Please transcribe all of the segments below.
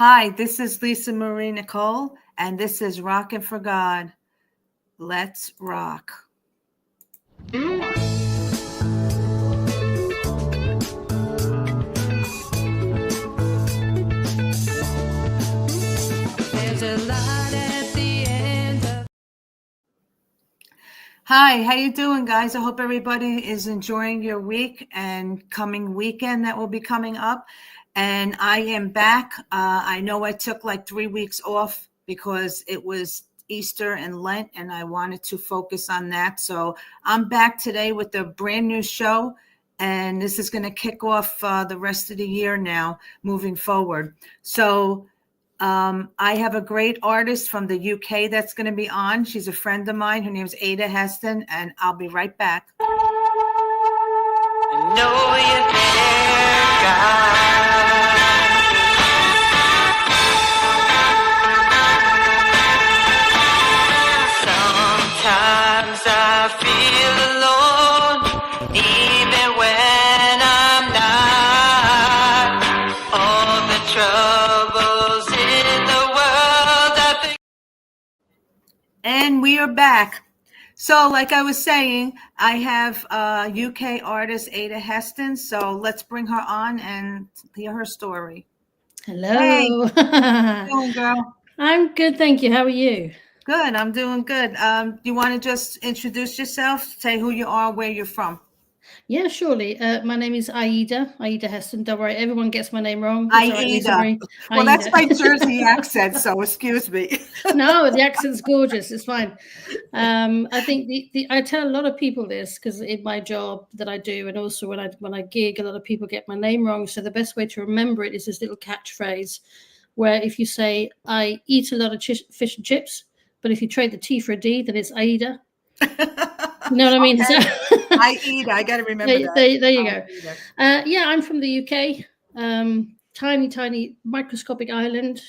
Hi, this is Lisa Marie Nicole, and this is Rockin' for God. Let's rock. There's a light at the end of... Hi, how you doing, guys? I hope everybody is enjoying your week and coming weekend that will be coming up. And I am back. I know I took like 3 weeks off because it was Easter and Lent, and I wanted to focus on that. So I'm back today with a brand new show, and this is going to kick off the rest of the year now, moving forward. So I have a great artist from the UK that's going to be on. She's a friend of mine. Her name is AIDA Heston, and I'll be right back. I know you're there, God. Sometimes I feel alone, even when I'm not. All the troubles in the world, I think. And we are back. So like I was saying, I have UK artist AIDA Heston. So let's bring her on and hear her story. Hello. Hey, how you doing, girl? I'm good, thank you. How are you? Good. I'm doing good. You want to just introduce yourself, say who you are, where you're from? Yeah, surely. My name is AIDA Heston. Don't worry, everyone gets my name wrong. It's all right, Lisa AIDA. Marie. Well, that's AIDA. my Jersey accent, so excuse me. No, the accent's gorgeous. It's fine. I think I tell a lot of people this because in my job that I do, and also when I gig, a lot of people get my name wrong. So the best way to remember it is this little catchphrase, where if you say I eat a lot of fish and chips, but if you trade the T for a D, then it's AIDA. You know what I mean? Okay. So, AIDA. I got to remember that. There you go. Yeah, I'm from the UK. Tiny microscopic island.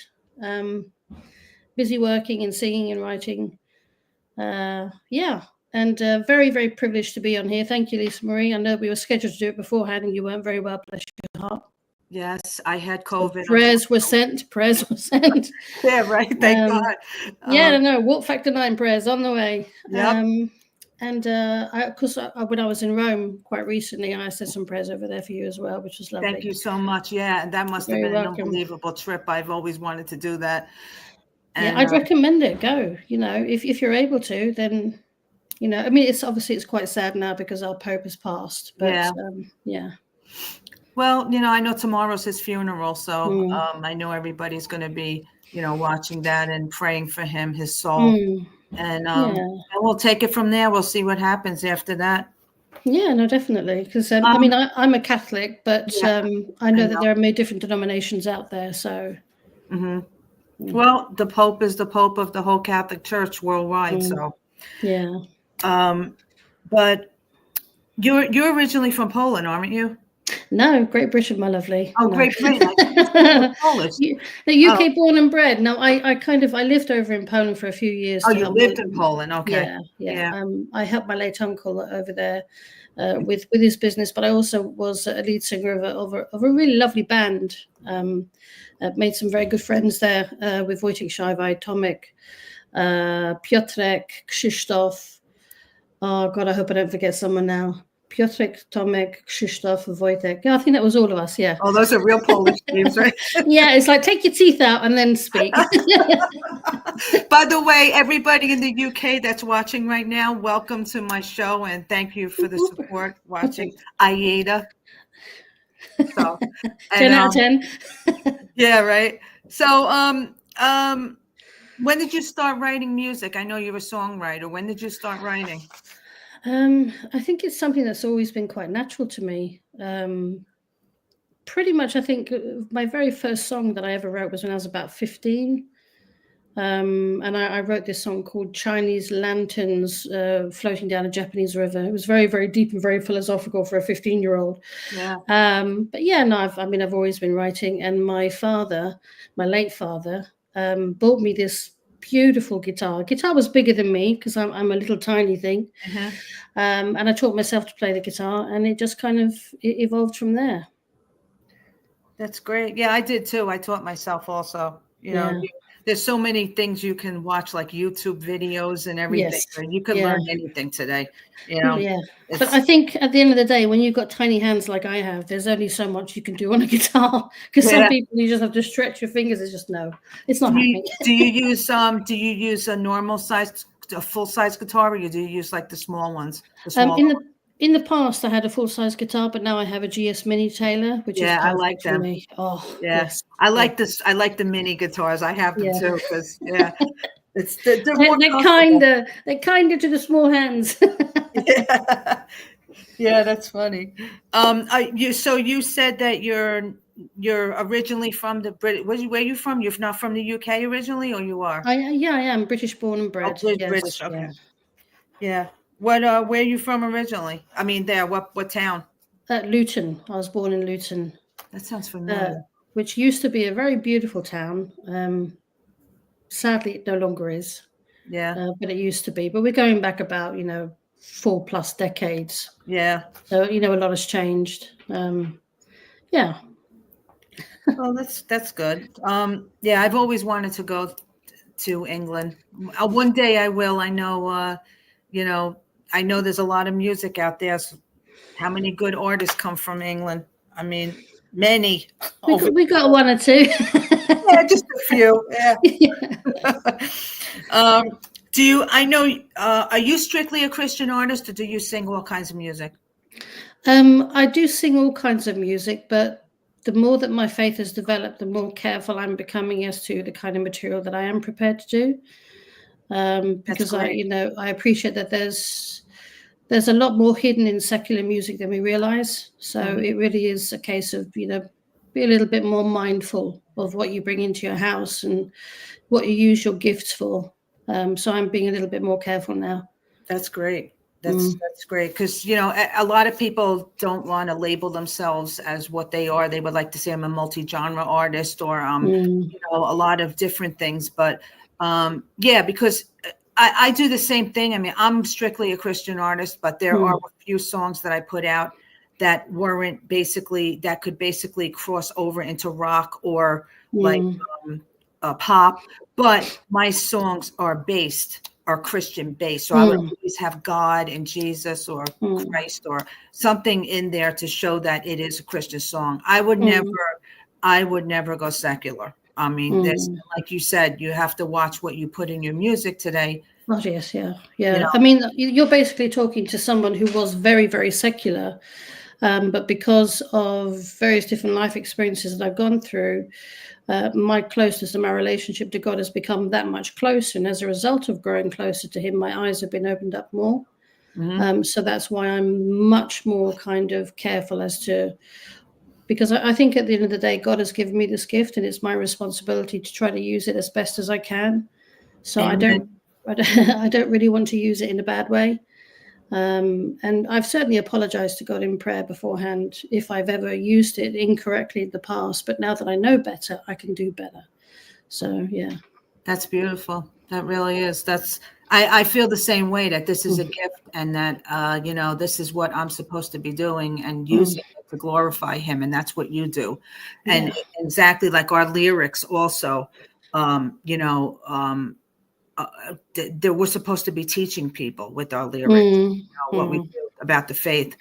Busy working and singing and writing. Yeah, and very, very privileged to be on here. Thank you, Lisa Marie. I know we were scheduled to do it beforehand and you weren't very well, bless your heart. Yes, I had COVID. Prayers were sent. Yeah, right. Thank God. Yeah, no, Walk Factor 9 prayers on the way. Yep. And of course, when I was in Rome quite recently, I said some prayers over there for you as well, which was lovely. Thank you so much. Yeah, that must have been an unbelievable trip. I've always wanted to do that. And, yeah, I'd recommend it. Go. You know, if you're able to, then, you know, I mean, it's quite sad now because our Pope has passed. But yeah. Well, you know, I know tomorrow's his funeral, so I know everybody's going to be, you know, watching that and praying for him, his soul. And we'll take it from there. We'll see what happens after that. Yeah, no, definitely. Because I mean, I'm a Catholic, but I know that there are many different denominations out there. So, well, the Pope is the Pope of the whole Catholic Church worldwide. So, yeah. But you're originally from Poland, aren't you? No, Great Britain, my lovely. Oh, no. Great Britain. Polish. The UK born and bred. No, I lived over in Poland for a few years. Oh, you lived in Poland. Okay. Yeah. I helped my late uncle over there with his business, but I also was a lead singer of a really lovely band. Made some very good friends there with Wojciech Szajwaj, Tomek, Piotrek, Krzysztof. Oh God, I hope I don't forget someone now. Piotrek, Tomek, Krzysztof, Wojtek. Yeah, I think that was all of us, yeah. Oh, those are real Polish names, right? Yeah, it's like take your teeth out and then speak. By the way, everybody in the UK that's watching right now, welcome to my show and thank you for the support watching AIDA. So, 10 out of 10. Yeah, right. So, when did you start writing music? I know you're a songwriter. When did you start writing? I think it's something that's always been quite natural to me. Pretty much, I think my very first song that I ever wrote was when I was about 15. And I wrote this song called Chinese Lanterns Floating Down a Japanese River. It was very, very deep and very philosophical for a 15-year-old. Yeah. But yeah, no, I've always been writing. And my late father, bought me this beautiful guitar. Guitar was bigger than me because I'm a little tiny thing. And I taught myself to play the guitar and it just kind of evolved from there. That's great. Yeah, I did too. I taught myself also. Yeah. There's so many things you can watch, like YouTube videos and everything. Yes. And you can Yeah. learn anything today. Yeah. But It's I think at the end of the day, when you've got tiny hands like I have, there's only so much you can do on a guitar. Because some yeah. people, you just have to stretch your fingers. It's just no, it's not Do happening. you use a normal size, a full size guitar, or do you use like the small ones, the small? In the past, I had a full size guitar, but now I have a GS Mini Taylor, which is Yeah, I like perfect for them. me. Oh, Yeah, yes. I Yeah. like this. I like the mini guitars. I have them Yeah. too because they're more They're comfortable. kinder to the small hands. Yeah. Yeah, that's funny. So you said that you're originally from the Brit. Where you from? You're not from the UK originally, or you are? Yeah, I am British born and Oh, bred. Yes, British. Okay. yeah. Yeah. What? Where are you from originally? I mean, there. What town? Luton. I was born in Luton, That sounds familiar. which used to be a very beautiful town. Sadly, it no longer is, Yeah. but it used to be. But we're going back about 4+ decades. Yeah. So a lot has changed. Yeah. Well, that's good. Yeah, I've always wanted to go to England. One day I will. I know. I know there's a lot of music out there. So how many good artists come from England? I mean, many. We got one or two. Yeah, just a few. Yeah. Yeah. Do you? I know. Are you strictly a Christian artist, or do you sing all kinds of music? I do sing all kinds of music, but the more that my faith has developed, the more careful I'm becoming as to the kind of material that I am prepared to do. Because I appreciate that there's a lot more hidden in secular music than we realize. So it really is a case of be a little bit more mindful of what you bring into your house and what you use your gifts for. So I'm being a little bit more careful now. That's great. That's great because a lot of people don't want to label themselves as what they are. They would like to say I'm a multi-genre artist or a lot of different things. But yeah, because I do the same thing. I mean, I'm strictly a Christian artist, but there are a few songs that I put out that could basically cross over into rock or like pop. But my songs are Christian based. So I would always have God and Jesus or Christ or something in there to show that it is a Christian song. I would never go secular. I mean, like you said, you have to watch what you put in your music today. Oh, yes, yeah. I mean, you're basically talking to someone who was very, very secular, but because of various different life experiences that I've gone through, my closeness and my relationship to God has become that much closer. And as a result of growing closer to him, my eyes have been opened up more. So that's why I'm much more kind of careful because I think at the end of the day, God has given me this gift and it's my responsibility to try to use it as best as I can. So I don't really want to use it in a bad way. And I've certainly apologized to God in prayer beforehand if I've ever used it incorrectly in the past. But now that I know better, I can do better. So, yeah. That's beautiful. That really is. I feel the same way, that this is a gift and that, this is what I'm supposed to be doing and using it to glorify him. And that's what you do. And exactly like our lyrics also, we're supposed to be teaching people with our lyrics, what we do about the faith,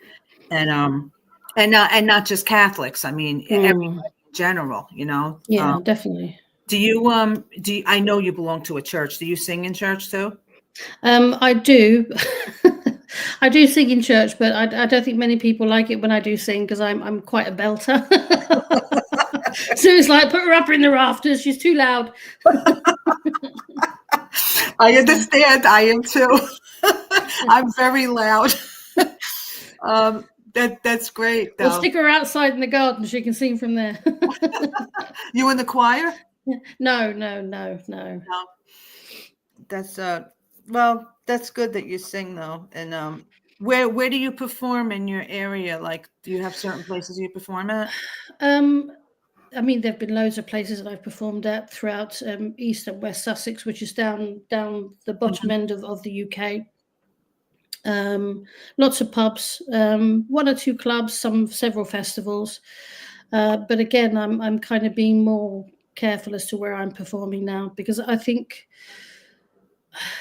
and not just Catholics. I mean, everybody in general. Yeah, definitely. Do you? I know you belong to a church. Do you sing in church too? I do. I do sing in church, but I don't think many people like it when I do sing because I'm quite a belter. So it's like, put her up in the rafters. She's too loud. I understand. I am too. I'm very loud. That's great, though. We'll stick her outside in the garden. She can sing from there. You in the choir? No. That's well, that's good that you sing though. And where do you perform in your area? Like, do you have certain places you perform at? I mean, there've been loads of places that I've performed at throughout East and West Sussex, which is down the bottom end of the UK. Lots of pubs, one or two clubs, several festivals. But again, I'm kind of being more careful as to where I'm performing now, because I think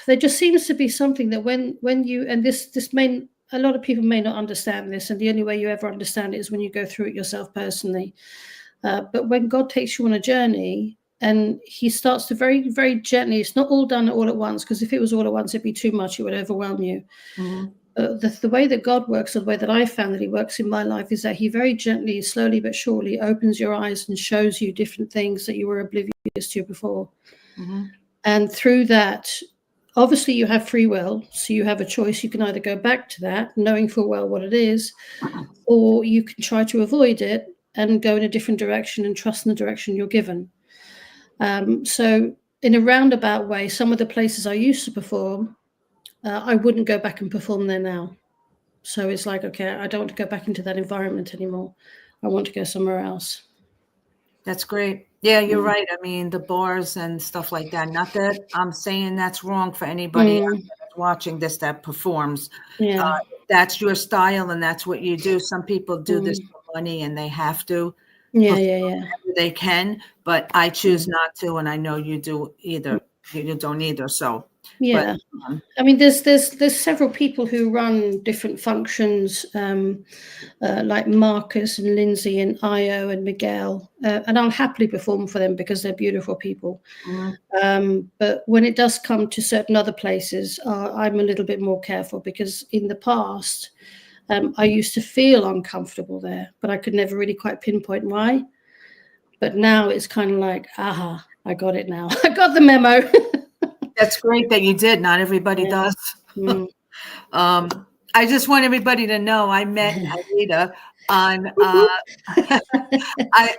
there just seems to be something that when you, and this may, a lot of people may not understand this, and the only way you ever understand it is when you go through it yourself personally. But when God takes you on a journey and he starts to very, very gently, it's not all done all at once, because if it was all at once, it'd be too much. It would overwhelm you. The way that God works, or the way that I found that he works in my life, is that he very gently, slowly but surely opens your eyes and shows you different things that you were oblivious to before. And through that, obviously you have free will, so you have a choice. You can either go back to that, knowing full well what it is, or you can try to avoid it and go in a different direction and trust in the direction you're given. So in a roundabout way, some of the places I used to perform, I wouldn't go back and perform there now. So it's like, okay, I don't want to go back into that environment anymore. I want to go somewhere else. That's great. Yeah, you're right. I mean, the bars and stuff like that. Not that I'm saying that's wrong for anybody that's watching this that performs. Yeah. That's your style and that's what you do. Some people do this for money and they have to. Yeah. They can, but I choose not to, and I know you do either. You don't either. So yeah, but, I mean, there's several people who run different functions, like Marcus and Lindsay and Io and Miguel, and I'll happily perform for them because they're beautiful people. But when it does come to certain other places, I'm a little bit more careful, because in the past, I used to feel uncomfortable there, but I could never really quite pinpoint why. But now it's kind of like, aha, I got it now. I got the memo. That's great that you did. Not everybody does. I just want everybody to know I met AIDA on,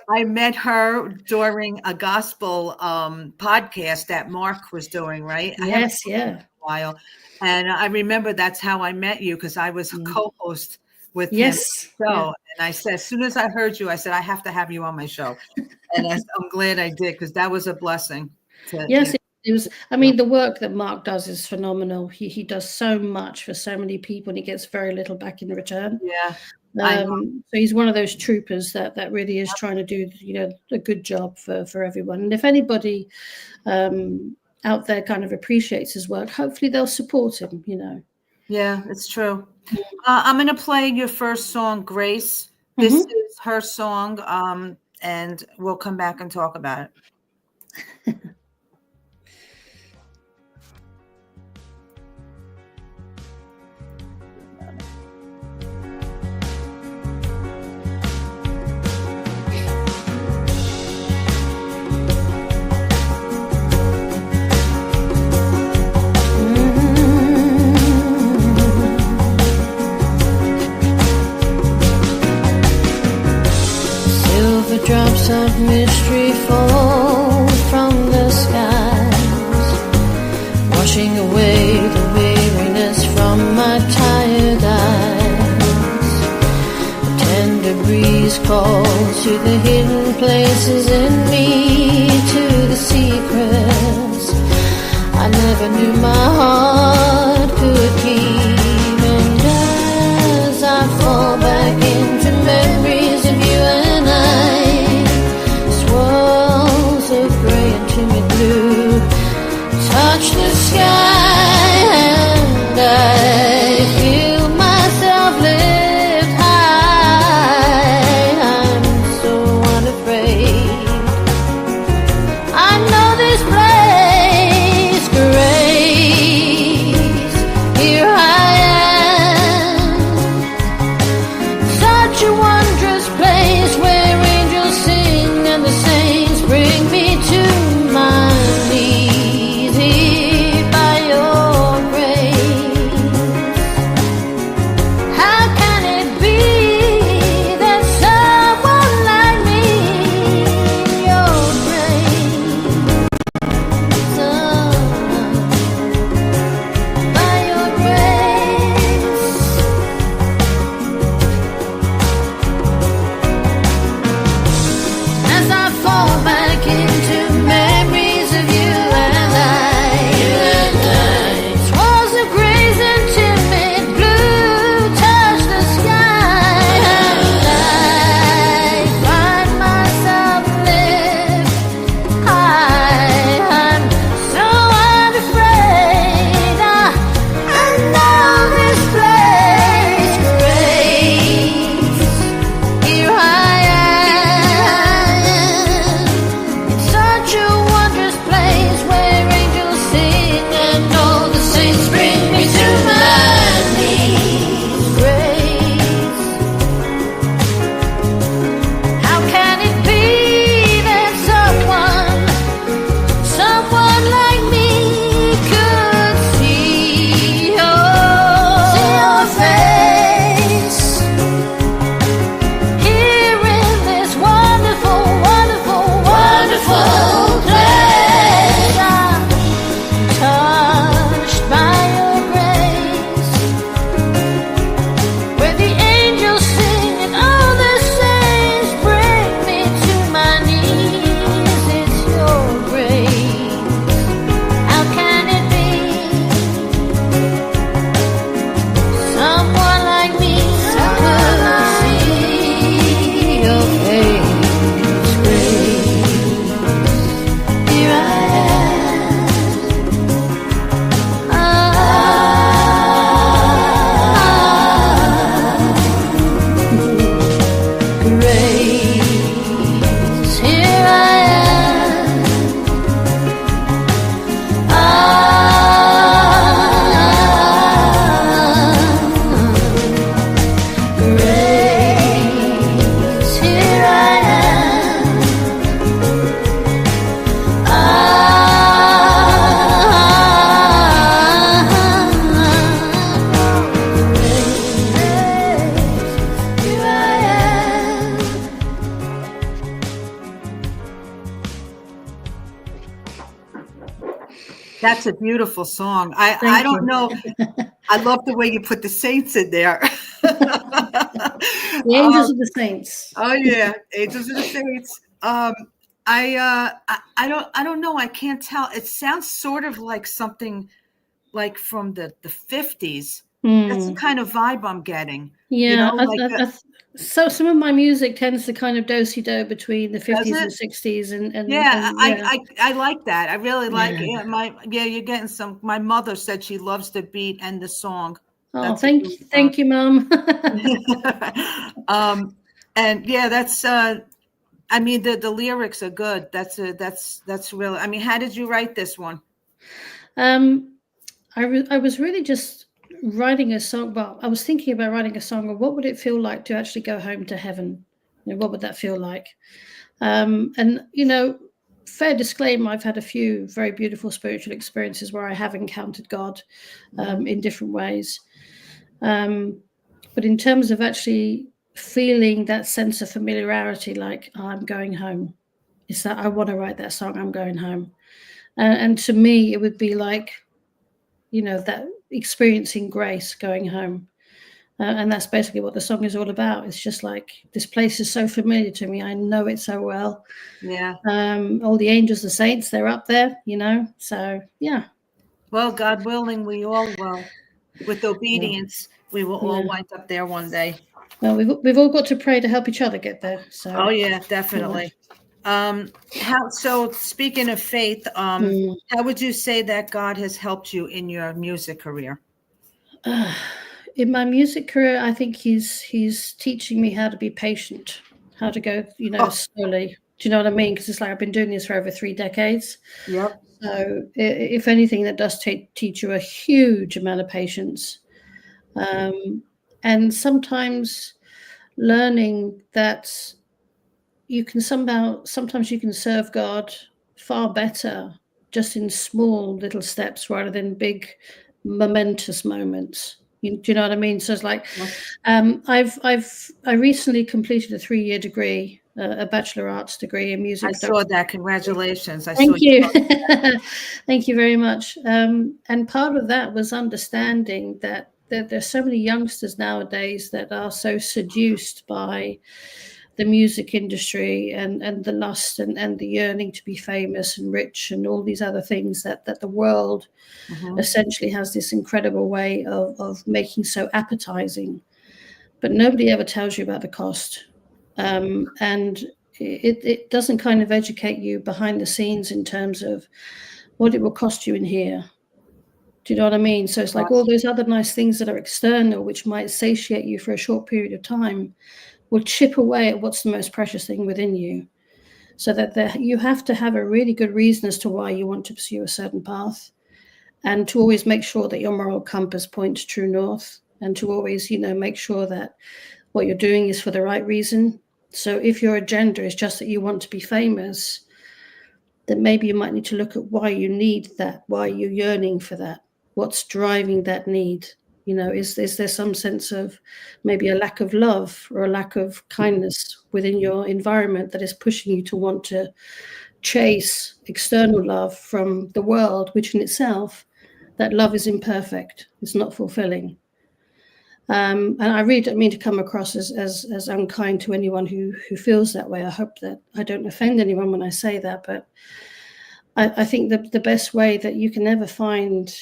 I met her during a gospel podcast that Mark was doing, right? Yes, yeah. A while. And I remember that's how I met you, because I was a co-host with him. And I said, as soon as I heard you, I said, I have to have you on my show. And I'm glad I did, because that was a blessing. It was. I mean, the work that Mark does is phenomenal. He does so much for so many people, and he gets very little back in return. Yeah. So he's one of those troopers that really is trying to do, a good job for everyone. And if anybody out there kind of appreciates his work, hopefully they'll support him. Yeah, it's true. I'm going to play your first song, Grace. This is her song, and we'll come back and talk about it. Drops of mystery fall from the skies, washing away the weariness from my tired eyes. A tender breeze calls to the hidden places in me, to the secrets I never knew my heart could keep. And as I fall back into memories of you and I, touch the sky, and I feel myself lift high. I'm so unafraid. I know this place, Grace. Here I am. Such a wondrous place where angels sing and the saints bring me to my knees. Find That's a beautiful song. I Thank don't you. know. I love the way you put the saints in there. The angels of the saints. Oh yeah, Angels of the Saints. I don't know. I can't tell. It sounds sort of like something like from the 50s. That's the kind of vibe I'm getting. You Yeah, know, like so some of my music tends to kind of do between the does 50s it? and 60s, Yeah, and yeah, I like that. I really like it. yeah. You're getting some. My mother said she loves the beat and the song. Oh, That's a good thank you, Mum. and yeah, that's I mean the lyrics are good. That's really. I mean, how did you write this one? um, I was really just writing a song. Well, I was thinking about writing a song of what would it feel like to actually go home to heaven. What would that feel like? And fair disclaimer, I've had a few very beautiful spiritual experiences where I have encountered God in different ways. But in terms of actually feeling that sense of familiarity, like I'm going home, is that I want to write that song, I'm going home. And to me, it would be like, that experiencing grace going home. And that's basically what the song is all about. It's just like, this place is so familiar to me. I know it so well. Yeah. All the angels, the saints, they're up there, So, yeah. Well, God willing, we all will. With obedience, we will all Yeah. wind up there one day. Well, we've all got to pray to help each other get there. So. Oh yeah, definitely. So speaking of faith, how would you say that God has helped you in your music career? In my music career, I think he's teaching me how to be patient, how to go, slowly. Do you know what I mean? Because it's like I've been doing this for over 3 decades. Yep. So if anything, that does teach you a huge amount of patience. And sometimes learning that sometimes you can serve God far better just in small little steps rather than big momentous moments. Do you know what I mean? So it's like, I recently completed a 3-year degree, a Bachelor of Arts degree in music. I saw that. Congratulations. Thank you. Thank you very much. And part of that was understanding that there's so many youngsters nowadays that are so seduced by the music industry and the lust and the yearning to be famous and rich and all these other things that the world essentially has this incredible way of making so appetizing. But nobody ever tells you about the cost. And it doesn't kind of educate you behind the scenes in terms of what it will cost you in here. Do you know what I mean? So it's like all those other nice things that are external, which might satiate you for a short period of time, will chip away at what's the most precious thing within you. So that you have to have a really good reason as to why you want to pursue a certain path, and to always make sure that your moral compass points true north, and to always, make sure that what you're doing is for the right reason. So if your agenda is just that you want to be famous, then maybe you might need to look at why you need that, why you're yearning for that, what's driving that need. Is there some sense of maybe a lack of love or a lack of kindness within your environment that is pushing you to want to chase external love from the world, which in itself, that love is imperfect, it's not fulfilling. And I really don't mean to come across as unkind to anyone who feels that way. I hope that I don't offend anyone when I say that, but I think that the best way that you can ever find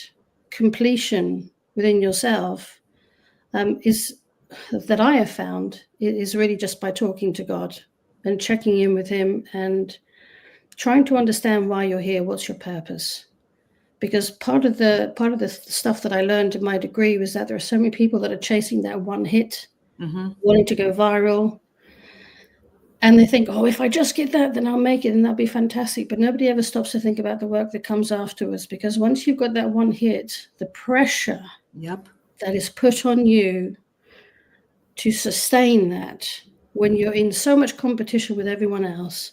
completion within yourself is that I have found is really just by talking to God and checking in with him and trying to understand why you're here, what's your purpose. Because part of the stuff that I learned in my degree was that there are so many people that are chasing that one hit, wanting to go viral. And they think, oh, if I just get that, then I'll make it and that'll be fantastic. But nobody ever stops to think about the work that comes afterwards. Because once you've got that one hit, the pressure that is put on you to sustain that when you're in so much competition with everyone else,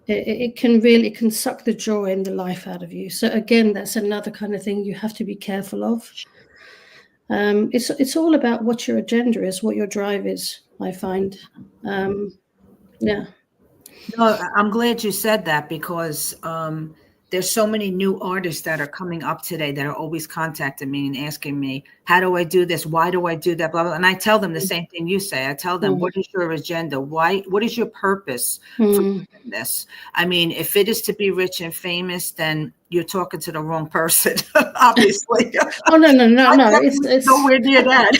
it can suck the joy and the life out of you. So again, that's another kind of thing you have to be careful of. It's all about what your agenda is, what your drive is, I find. Yeah. No, I'm glad you said that because there's so many new artists that are coming up today that are always contacting me and asking me, how do I do this? Why do I do that? Blah, blah. And I tell them the same thing you say. I tell them, what is your agenda? What is your purpose for doing this? I mean, if it is to be rich and famous, then you're talking to the wrong person, obviously. Oh, no. It's nowhere near that.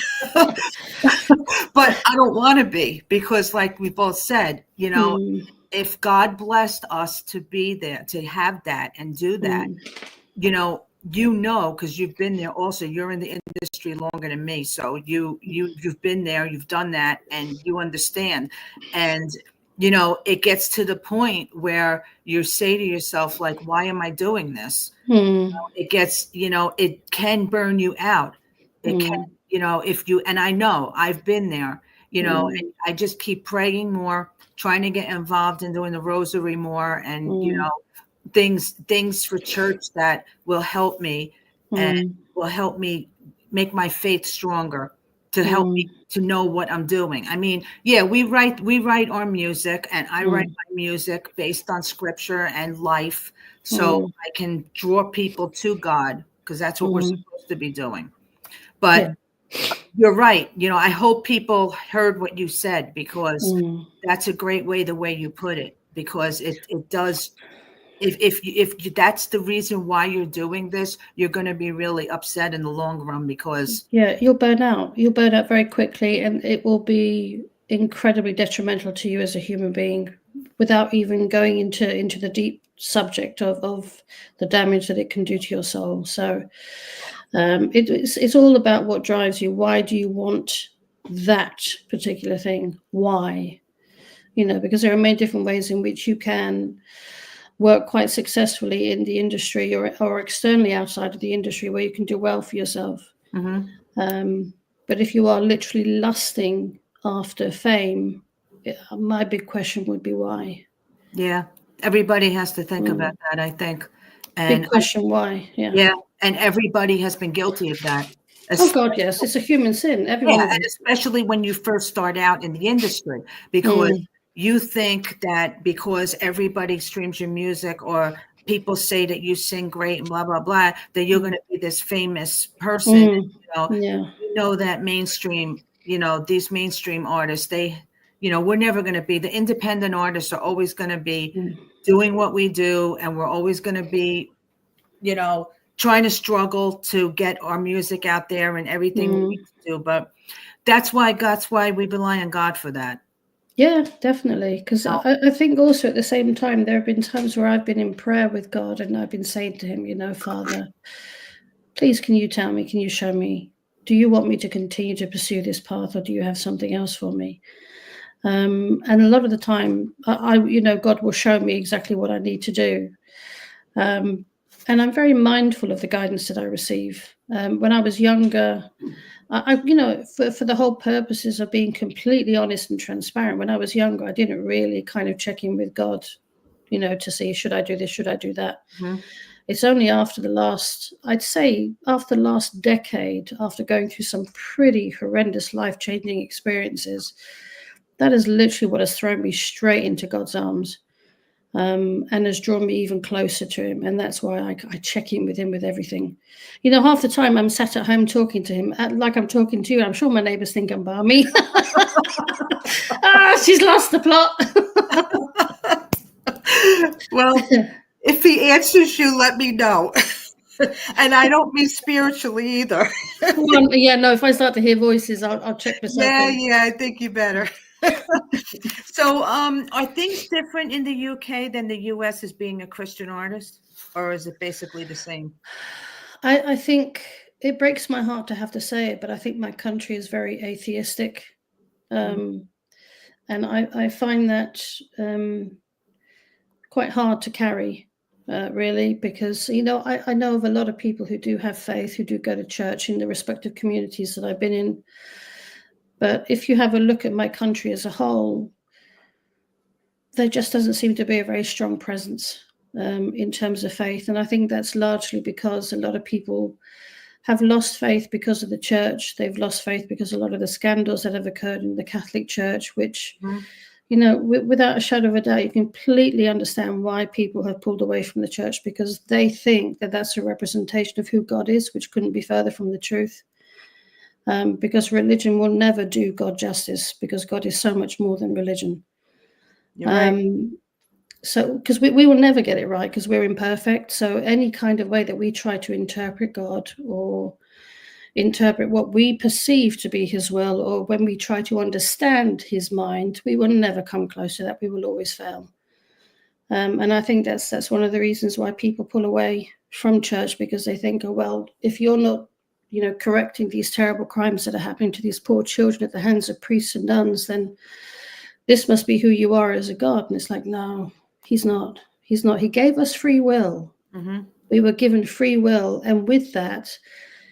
But I don't want to be, because like we both said, if God blessed us to be there, to have that and do that, because you've been there also, you're in the industry longer than me. So you've been there, you've done that, and you understand. And, it gets to the point where you say to yourself, like, why am I doing this? It gets, it can burn you out. It can, and I know I've been there, and I just keep praying more, trying to get involved in doing the rosary more, and things for church that will help me and will help me make my faith stronger, to help me to know what I'm doing. I mean, yeah, we write our music, and I write my music based on scripture and life, so I can draw people to God, because that's what we're supposed to be doing. But you're right. I hope people heard what you said, because that's a great way, the way you put it, because it does. If that's the reason why you're doing this, you're going to be really upset in the long run, because you'll burn out. You'll burn out very quickly, and it will be incredibly detrimental to you as a human being, without even going into the deep subject of the damage that it can do to your soul. So it's all about what drives you. Why do you want that particular thing? Why? Because there are many different ways in which you can work quite successfully in the industry, or externally outside of the industry, where you can do well for yourself. But if you are literally lusting after fame, my big question would be why. Yeah, everybody has to think about that, I think. And big question, why? Yeah, and everybody has been guilty of that. Oh God, yes, it's a human sin. Everyone, and especially when you first start out in the industry, because you think that because everybody streams your music, or people say that you sing great and blah blah blah, that you're going to be this famous person. That mainstream, these mainstream artists, we're never going to be. The independent artists are always going to be doing what we do, and we're always going to be, trying to struggle to get our music out there and everything we need to do. But that's why we rely on God for that. Yeah, definitely. Because I think also at the same time, there have been times where I've been in prayer with God, and I've been saying to him, Father, please, can you tell me, can you show me, do you want me to continue to pursue this path, or do you have something else for me? And a lot of the time, God will show me exactly what I need to do. And I'm very mindful of the guidance that I receive. When I was younger, for the whole purposes of being completely honest and transparent, when I was younger, I didn't really kind of check in with God, to see, should I do this? Should I do that? It's only after the last decade, after going through some pretty horrendous life-changing experiences, that is literally what has thrown me straight into God's arms, and has drawn me even closer to him. And that's why I check in with him with everything. Half the time I'm sat at home talking to him like I'm talking to you. I'm sure my neighbors think I'm balmy. She's lost the plot. Well, if he answers you, let me know. And I don't mean spiritually either. If I start to hear voices, I'll check myself. Yeah, I think you better. So are things different in the UK than the US as being a Christian artist, or is it basically the same? I think it breaks my heart to have to say it, but I think my country is very atheistic. And I find that quite hard to carry, really, because, I know of a lot of people who do have faith, who do go to church in the respective communities that I've been in. But if you have a look at my country as a whole, there just doesn't seem to be a very strong presence in terms of faith. And I think that's largely because a lot of people have lost faith because of the church. They've lost faith because a lot of the scandals that have occurred in the Catholic Church, which, without a shadow of a doubt, you completely understand why people have pulled away from the church, because they think that that's a representation of who God is, which couldn't be further from the truth. Because religion will never do God justice, because God is so much more than religion. You're right. So, because we will never get it right, because we're imperfect. So any kind of way that we try to interpret God, or interpret what we perceive to be his will, or when we try to understand his mind, we will never come close to that. We will always fail. And I think that's one of the reasons why people pull away from church, because they think, oh, well, if you're not, correcting these terrible crimes that are happening to these poor children at the hands of priests and nuns, then this must be who you are as a God. And it's like, no, he's not. He's not. He gave us free will. Mm-hmm. We were given free will. And with that,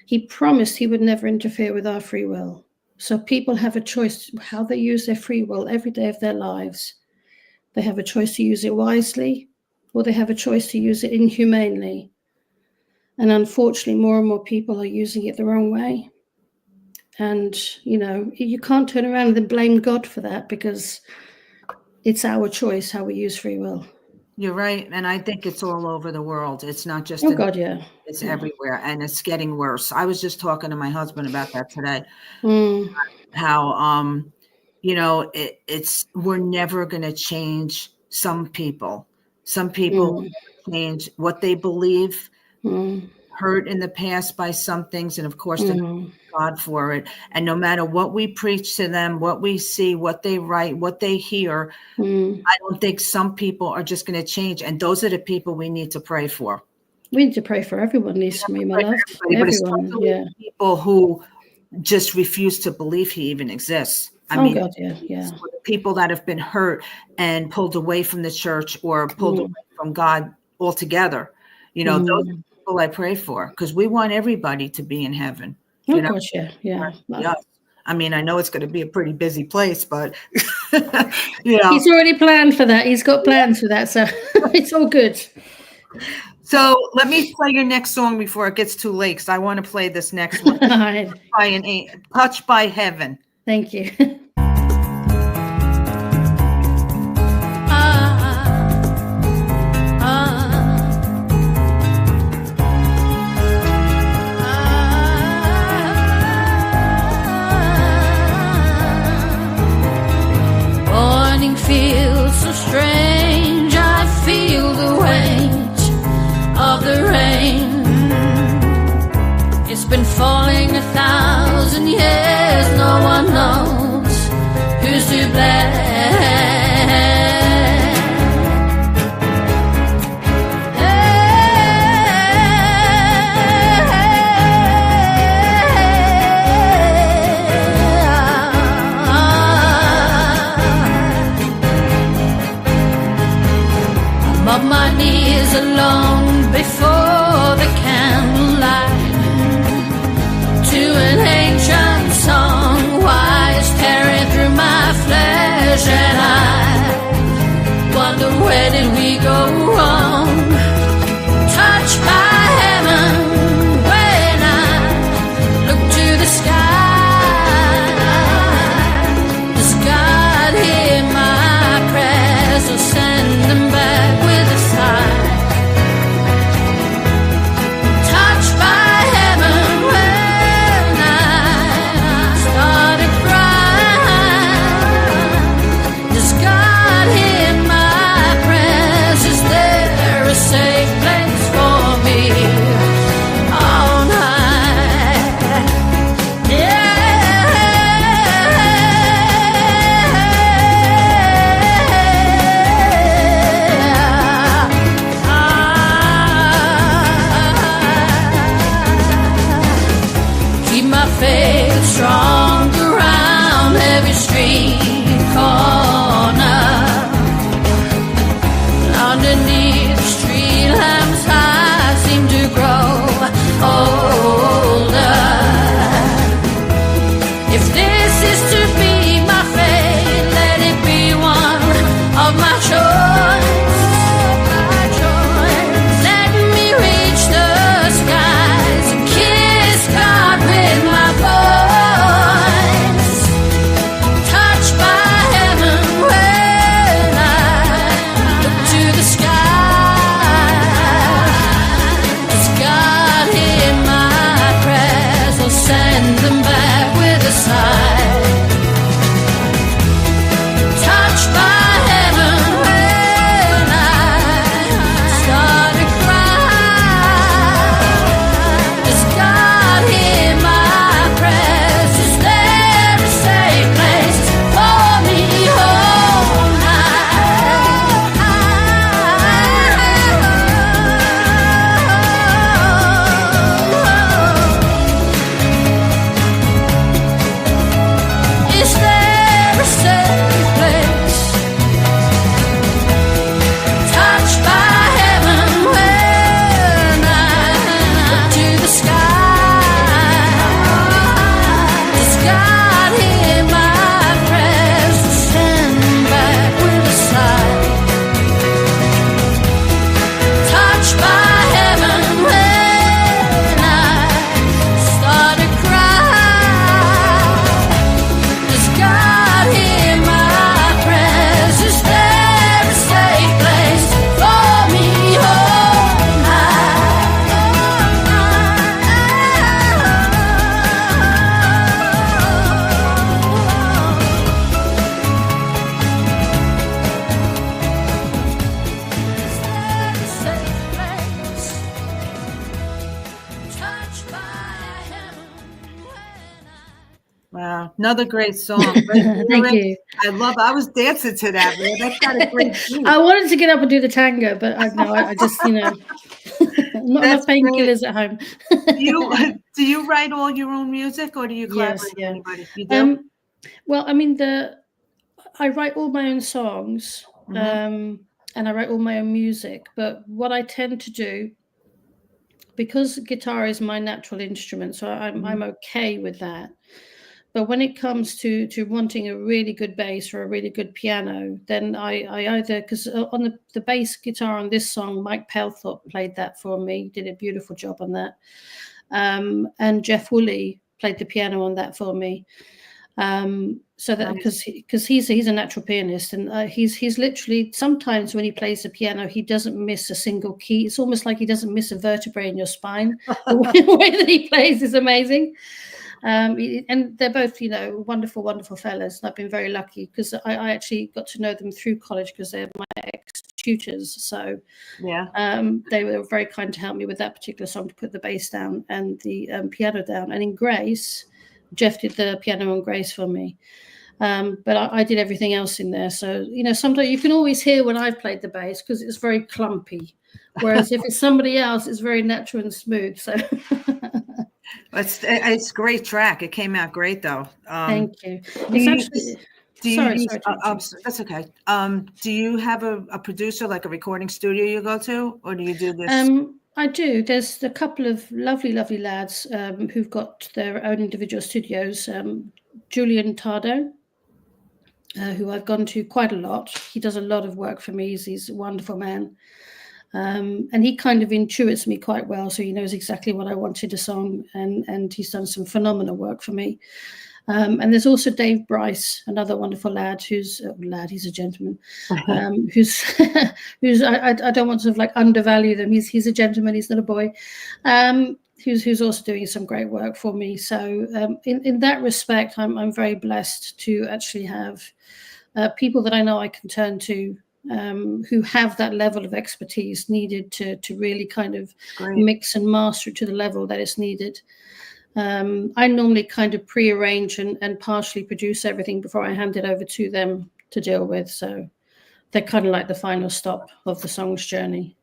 he promised he would never interfere with our free will. So people have a choice how they use their free will every day of their lives. They have a choice to use it wisely, or they have a choice to use it inhumanely. And unfortunately, more and more people are using it the wrong way. And, you can't turn around and then blame God for that, because it's our choice how we use free will. You're right. And I think it's all over the world. It's not just it's everywhere, and it's getting worse. I was just talking to my husband about that today. How we're never going to change some people. Some people change what they believe, hurt in the past by some things, and of course thank God for it. And no matter what we preach to them, what we see, what they write, what they hear, I don't think some people are just going to change. And those are the people we need to pray for. We need to pray for everyone, Lisa, my love. Everyone, people who just refuse to believe he even exists. I mean, God, yeah. People that have been hurt and pulled away from the church, or pulled away from God altogether. Those are the people I pray for, because we want everybody to be in heaven. Of course, yeah. I mean, I know it's going to be a pretty busy place, but he's already planned for that. He's got plans for that, so it's all good. So let me play your next song before it gets too late, because I want to play this next one. Touched by Heaven. Thank you. Morning feels so strange. I feel the weight of the rain. It's been falling 1,000 years. No one knows who's to blame. Of my knees alone before the candlelight, to an ancient song, wise tearing through my flesh, and I wonder, where did we go wrong? Touched by heaven when I look to the sky. Does God hear my prayers, or send them back with a sigh? Touched by heaven when I started crying. Does God hear my prayers? Is there a safe place for me? Another great song. Great Thank lyrics. you. I was dancing to that, man. That's got a great beat. I wanted to get up and do the tango, but I just, not enough That's great. painkillers at home. Do you write all your own music, or do you collaborate Yes, with yeah. anybody? You do? Well, I mean, I write all my own songs, and I write all my own music. But what I tend to do, because guitar is my natural instrument, so I'm okay with that. But when it comes to wanting a really good bass or a really good piano, then I either, because on the bass guitar on this song, Mike Pelthorpe played that for me, did a beautiful job on that. And Jeff Woolley played the piano on that for me. So that because he's a natural pianist, and he's literally, sometimes when he plays the piano, he doesn't miss a single key. It's almost like he doesn't miss a vertebrae in your spine. The way that he plays is amazing. And they're both, wonderful, wonderful fellas. And I've been very lucky because I actually got to know them through college because they're my ex-tutors. So they were very kind to help me with that particular song, to put the bass down and the piano down. And in Grace, Jeff did the piano on Grace for me. But I did everything else in there. So, sometimes you can always hear when I've played the bass because it's very clumpy. Whereas if it's somebody else, it's very natural and smooth. So it's a great track. It came out great, though. Thank you. That's okay. Do you have a producer, like a recording studio you go to, or do you do this? I do. There's a couple of lovely, lovely lads who've got their own individual studios. Julian Tardo, who I've gone to quite a lot. He does a lot of work for me. He's a wonderful man. And he kind of intuits me quite well, so he knows exactly what I wanted a song, and he's done some phenomenal work for me. And there's also Dave Bryce, another wonderful lad he's a gentleman, who's I don't want to undervalue them. He's a gentleman, he's not a boy, who's also doing some great work for me. So in that respect, I'm very blessed to actually have people that I know I can turn to, who have that level of expertise needed to really kind of mix and master it to the level that is needed. I normally kind of pre-arrange and partially produce everything before I hand it over to them to deal with. So they're kind of like the final stop of the song's journey.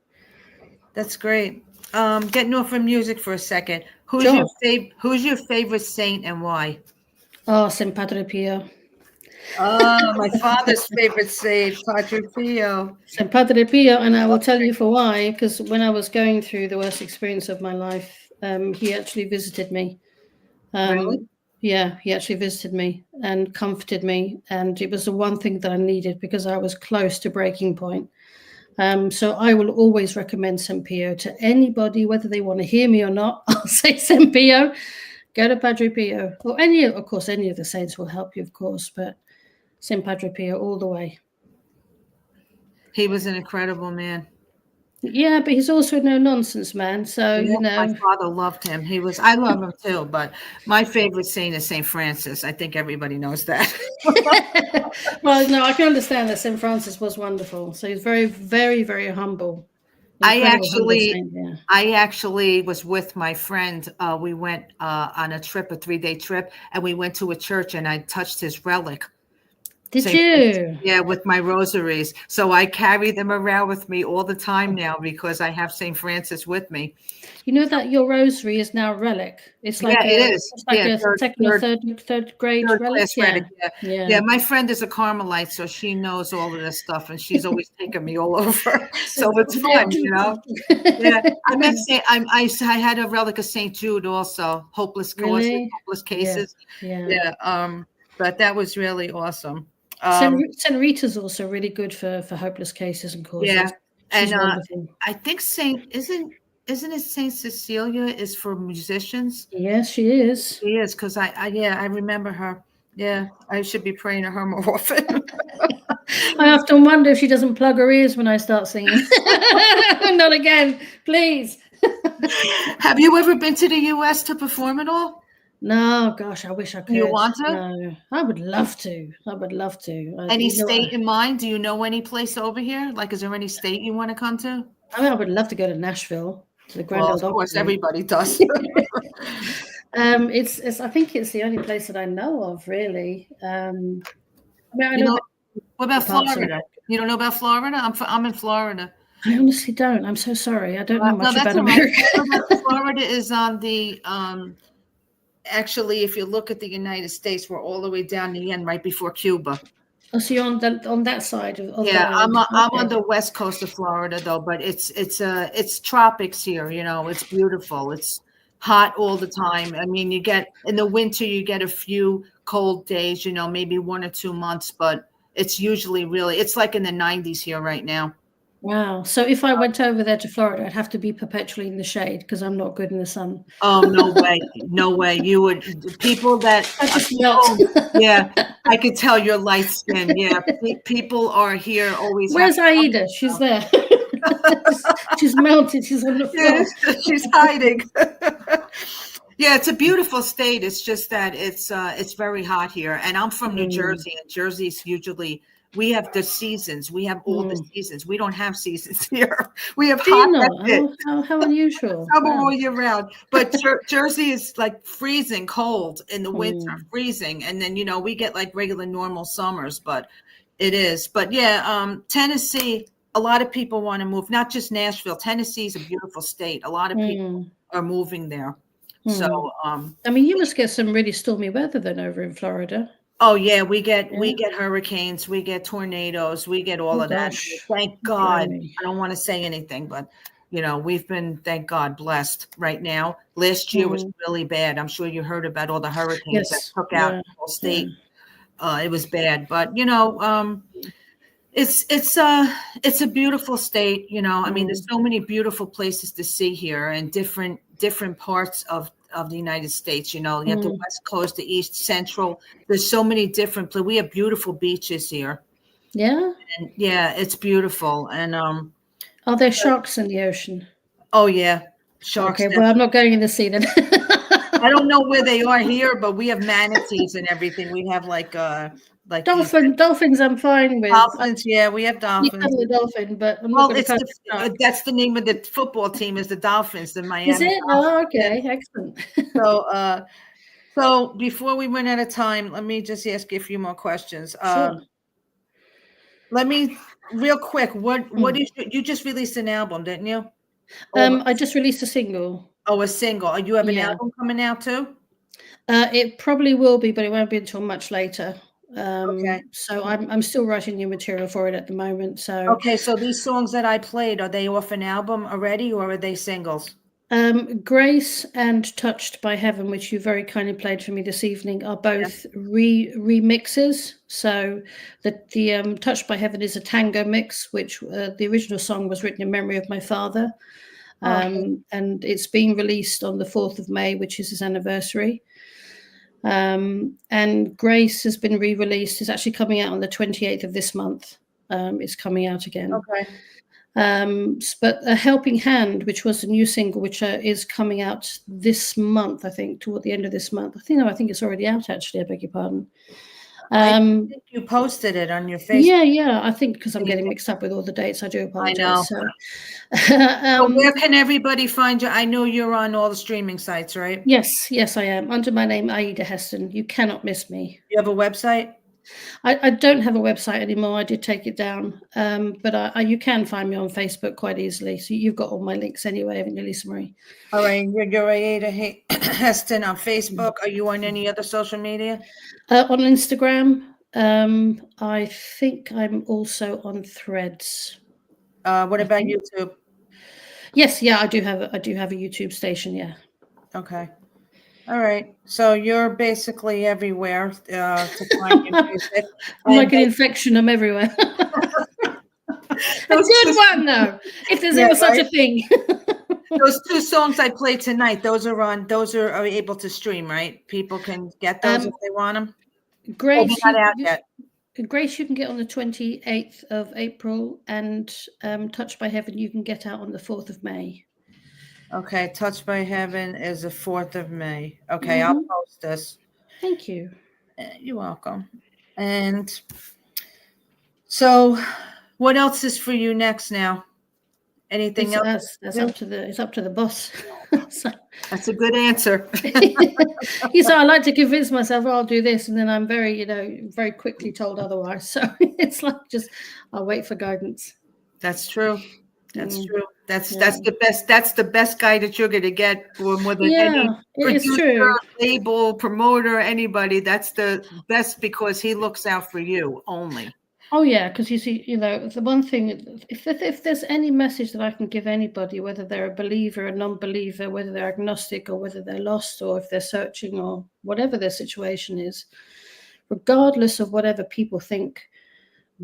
That's great. Getting off from music for a second. Who's your favorite saint and why? Oh, Saint Padre Pio. Oh, my father's favorite saint, Padre Pio. Saint Padre Pio, and I will tell you for why. Because when I was going through the worst experience of my life, he actually visited me. Really? Yeah, he actually visited me and comforted me, and it was the one thing that I needed because I was close to breaking point. So I will always recommend Saint Pio to anybody, whether they want to hear me or not. I'll say Saint Pio, go to Padre Pio, or any of the saints will help you, of course, but Saint Padre Pio all the way. He was an incredible man. Yeah, but he's also no nonsense man. So my father loved him. I love him too. But my favorite saint is Saint Francis. I think everybody knows that. Well, no, I can understand that Saint Francis was wonderful. So he's very, very, very humble. I actually was with my friend. We went on a 3-day trip, and we went to a church, and I touched his relic. Did you? Yeah, with my rosaries. So I carry them around with me all the time now because I have St. Francis with me. You know that your rosary is now a relic. It's like it is. It's like a second or third grade relic. Yeah, my friend is a Carmelite, so she knows all of this stuff, and she's always taking me all over. So it's fun, Yeah, I had a relic of St. Jude also, hopeless causes, hopeless cases. Yeah. But that was really awesome. Saint Rita's also really good for hopeless cases and causes. Yeah, she's and I think isn't it Saint Cecilia is for musicians? Yes, she is. She is, because I remember her. Yeah, I should be praying to her more often. I often wonder if she doesn't plug her ears when I start singing. Not again, please. Have you ever been to the U.S. to perform at all? No, gosh, I wish I could. You want to? No, I would love to. Any state in mind? Do you know any place over here? Like, is there any state you want to come to? I mean, I would love to go to Nashville, to the Grand Ole Opry. Of course, everybody does. It's. I think it's the only place that I know of, really. I mean, I You know know, what about parts of. Florida? You don't know about Florida? I'm in Florida. I honestly don't. I'm so sorry. I don't know No, much that's about all right. America. Florida is on the actually, if you look at the United States, we're all the way down the end, right before Cuba. Oh, so you're on that side of the Yeah, land. I'm on Okay. the west coast of Florida though, but it's tropics here, you know, it's beautiful. It's hot all the time. I mean, you get in the winter you get a few cold days, you know, maybe 1 or 2 months, but it's usually really it's like in the 90s here right now. Wow. So if I went over there to Florida, I'd have to be perpetually in the shade because I'm not good in the sun. Oh, no way. No way. You would people that I just melt. yeah, I could tell you're light skinned. Yeah. People are here always Where's having AIDA? She's there. She's melted. She's on the floor. yeah, she's hiding. Yeah, it's a beautiful state. It's just that it's very hot here. And I'm from New Jersey, and Jersey's usually we have the seasons. We have all the seasons. We don't have seasons here. We have Do you hot. know? That's it. How unusual. Summer Wow. all year round. But Jersey is like freezing cold in the winter, freezing. And then, you know, we get like regular normal summers, but it is. But yeah, Tennessee, a lot of people want to move, not just Nashville. Tennessee is a beautiful state. A lot of people are moving there. So, I mean, you must get some really stormy weather then over in Florida. oh yeah, we get hurricanes, we get tornadoes, we get all of that. Thank God. I don't want to say anything, but you know, we've been, thank God, blessed right now. Last year was really bad. I'm sure you heard about all the hurricanes that took out the whole state. It was bad, but you know, it's a beautiful state. You know, I mean, there's so many beautiful places to see here, and different parts of the United States. You know, you have the West Coast, the East, Central. There's so many different places. We have beautiful beaches here. Yeah. And yeah, it's beautiful. And are there sharks in the ocean? Oh yeah, sharks. Okay, well, I'm not going in the sea then. I don't know where they are here, but we have manatees and everything. We have like dolphins. I'm fine with dolphins. Yeah, we have dolphins. A dolphin, but I'm well, not that's the name of the football team is the Dolphins, the Miami. Is it? Dolphins. Oh, okay, excellent. So before we run out of time, let me just ask you a few more questions. Sure. Let me real quick. What is you just released an album, didn't you? I just released a single. Oh, a single. You have an album coming out too? It probably will be, but it won't be until much later. Okay. So I'm still writing new material for it at the moment. So okay, so these songs that I played, are they off an album already, or are they singles? Grace and Touched by Heaven, which you very kindly played for me this evening, are both remixes. So the Touched by Heaven is a tango mix, which the original song was written in memory of my father. And it's being released on the 4th of May, which is his anniversary. And Grace has been re-released. It's actually coming out on the 28th of this month. It's coming out again. Okay. But A Helping Hand, which was the new single, which is coming out this month, I think, toward the end of this month. I think it's already out, actually. I beg your pardon. I think you posted it on your Facebook. Yeah. I think because I'm getting mixed up with all the dates. I do apologize. I know. So where can everybody find you? I know you're on all the streaming sites, right? Yes, I am. Under my name, AIDA Heston. You cannot miss me. You have a website? I don't have a website anymore. I did take it down. But you can find me on Facebook quite easily. So you've got all my links anyway, haven't you, Lisa Marie? All right. You're AIDA Heston on Facebook. Are you on any other social media? On Instagram. I think I'm also on Threads. What about YouTube? Yes, I do have a YouTube station, yeah. Okay. All right. So you're basically everywhere to find your music. I'm like an infection. I'm everywhere. A good one, though, if there's ever such a thing. Those 2 songs I played tonight, those are able to stream, right? People can get those if they want them. Grace, not out yet. Grace, you can get on the 28th of April, and Touched by Heaven, you can get out on the 4th of May. Okay, Touched by Heaven is the 4th of May. Okay, I'll post this. Thank you. You're welcome. And so, what else is for you next now? Anything else? That's up to the boss. So That's a good answer. he said, I like to convince myself, I'll do this. And then I'm very, very quickly told otherwise. So it's like I'll wait for guidance. That's true. That's true. That's Yeah. the best. That's the best guy that you're going to get for more than any It is producer, true. label, promoter, anybody. That's the best because he looks out for you only. Oh yeah, because you see, the one thing, if there's any message that I can give anybody, whether they're a believer, a non-believer, whether they're agnostic or whether they're lost or if they're searching or whatever their situation is, regardless of whatever people think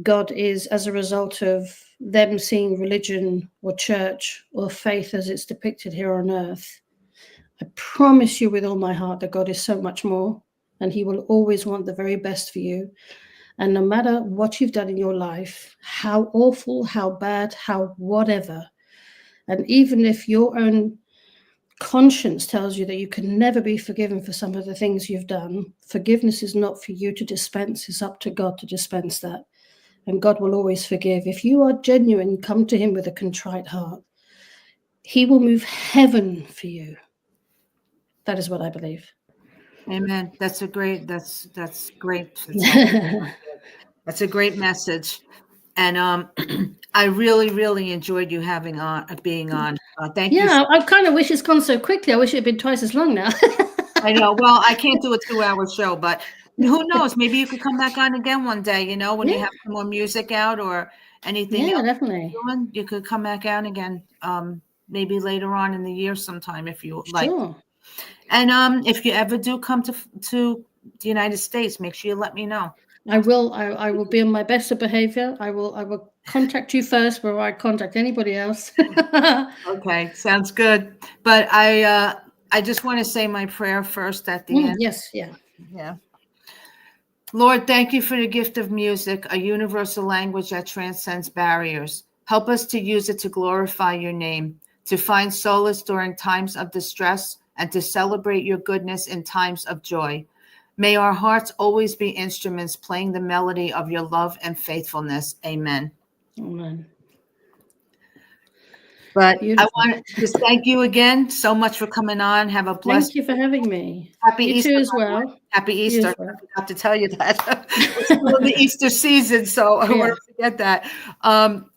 God is as a result of them seeing religion or church or faith as it's depicted here on earth, I promise you with all my heart that God is so much more, and he will always want the very best for you. And no matter what you've done in your life, how awful, how bad, how whatever, and even if your own conscience tells you that you can never be forgiven for some of the things you've done, forgiveness is not for you to dispense. It's up to God to dispense that. And God will always forgive. If you are genuine, come to him with a contrite heart. He will move heaven for you. That is what I believe. Amen. That's great. That's great. That's a great message. And I really, really enjoyed you being on. Thank you. Yeah, I kind of wish it's gone so quickly. I wish it had been twice as long now. I know. Well, I can't do a 2-hour show, but who knows? Maybe you could come back on again one day, when you have some more music out or anything else definitely. doing, you could come back out again. Maybe later on in the year sometime if you like. Sure. And if you ever do come to the United States, make sure you let me know. I will. I will be on my best of behavior. I will contact you first before I contact anybody else. Okay, sounds good. But I just want to say my prayer first at the end. Yes, yeah. Yeah. Lord, thank you for the gift of music, a universal language that transcends barriers. Help us to use it to glorify your name, to find solace during times of distress, and to celebrate your goodness in times of joy. May our hearts always be instruments playing the melody of your love and faithfulness. Amen. Amen. But Beautiful. I want to just thank you again so much for coming on. Have a blessed. Thank you for having me. Happy You Easter too as well. Happy You Easter. as well. I forgot to tell you that. It's still in the Easter season, so I want to forget that.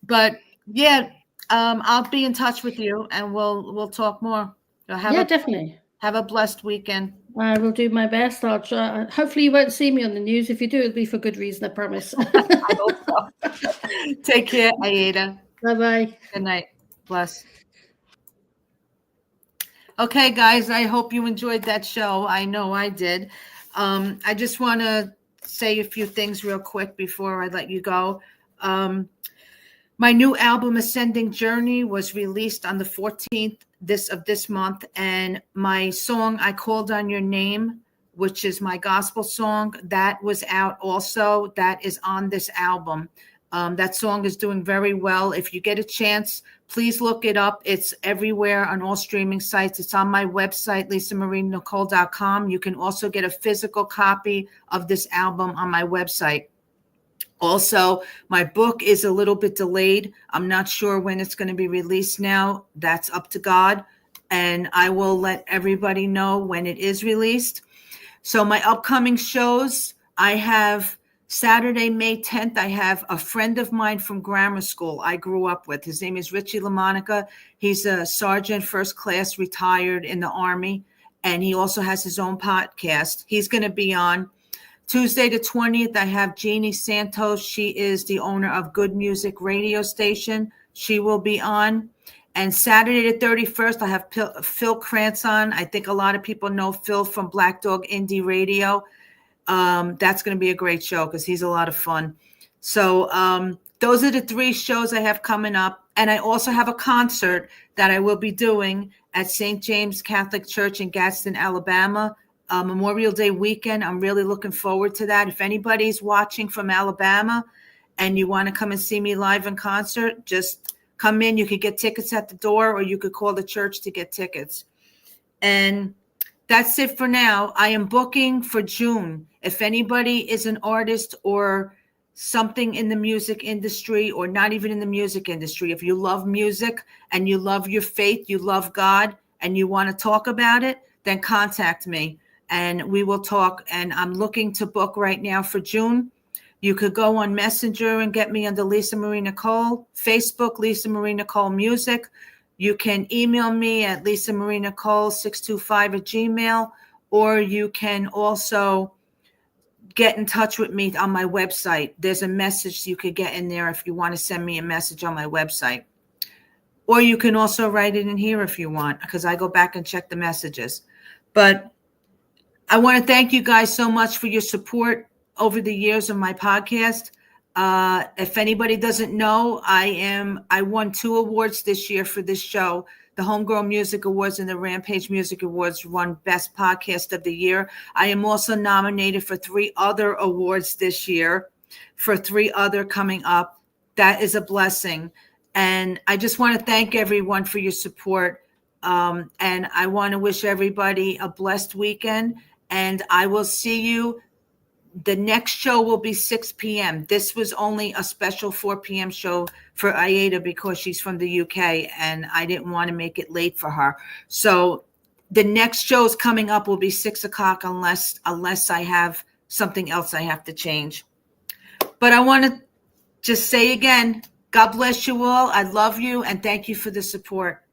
But yeah, I'll be in touch with you and we'll talk more. Definitely. Have a blessed weekend. I will do my best. I'll try. Hopefully you won't see me on the news. If you do, it'll be for good reason, I promise. I hope so. Take care, AIDA. Bye-bye. Good night. Bless. Okay, guys, I hope you enjoyed that show. I know I did. I just want to say a few things real quick before I let you go. My new album, Ascending Journey, was released on the 14th of this month, and my song, I Called on Your Name, which is my gospel song, that was out also. That is on this album. That song is doing very well. If you get a chance, please look it up. It's everywhere on all streaming sites. It's on my website, lisamarinenicole.com. You can also get a physical copy of this album on my website. Also, my book is a little bit delayed. I'm not sure when it's going to be released now. That's up to God. And I will let everybody know when it is released. So my upcoming shows, I have Saturday, May 10th, I have a friend of mine from grammar school I grew up with. His name is Richie LaMonica. He's a sergeant, first class, retired in the Army. And he also has his own podcast. He's going to be on. Tuesday the 20th, I have Jeannie Santos. She is the owner of Good Music radio station. She will be on. And Saturday the 31st, I have Phil Krantz on. I think a lot of people know Phil from Black Dog Indie Radio. That's going to be a great show because he's a lot of fun. So those are the 3 shows I have coming up. And I also have a concert that I will be doing at St. James Catholic Church in Gadsden, Alabama. Memorial Day weekend. I'm really looking forward to that. If anybody's watching from Alabama and you want to come and see me live in concert, just come in. You could get tickets at the door or you could call the church to get tickets. And that's it for now. I am booking for June. If anybody is an artist or something in the music industry or not even in the music industry, if you love music and you love your faith, you love God, and you want to talk about it, then contact me and we will talk. And I'm looking to book right now for June. You could go on Messenger and get me under Lisa Marie Nicole, Facebook, Lisa Marie Nicole Music. You can email me at lisamarinicole625@gmail, or you can also get in touch with me on my website. There's a message you could get in there if you want to send me a message on my website. Or you can also write it in here if you want, because I go back and check the messages. But I want to thank you guys so much for your support over the years of my podcast. If anybody doesn't know, I won 2 awards this year for this show. The Homegirl Music Awards and the Rampage Music Awards won Best Podcast of the Year. I am also nominated for 3 other awards this year, for 3 other coming up. That is a blessing. And I just want to thank everyone for your support. And I want to wish everybody a blessed weekend. And I will see you. The next show will be 6 p.m. This was only a special 4 p.m. show for AIDA because she's from the UK and I didn't want to make it late for her. So the next shows coming up will be 6 o'clock unless I have something else I have to change. But I want to just say again, God bless you all. I love you and thank you for the support.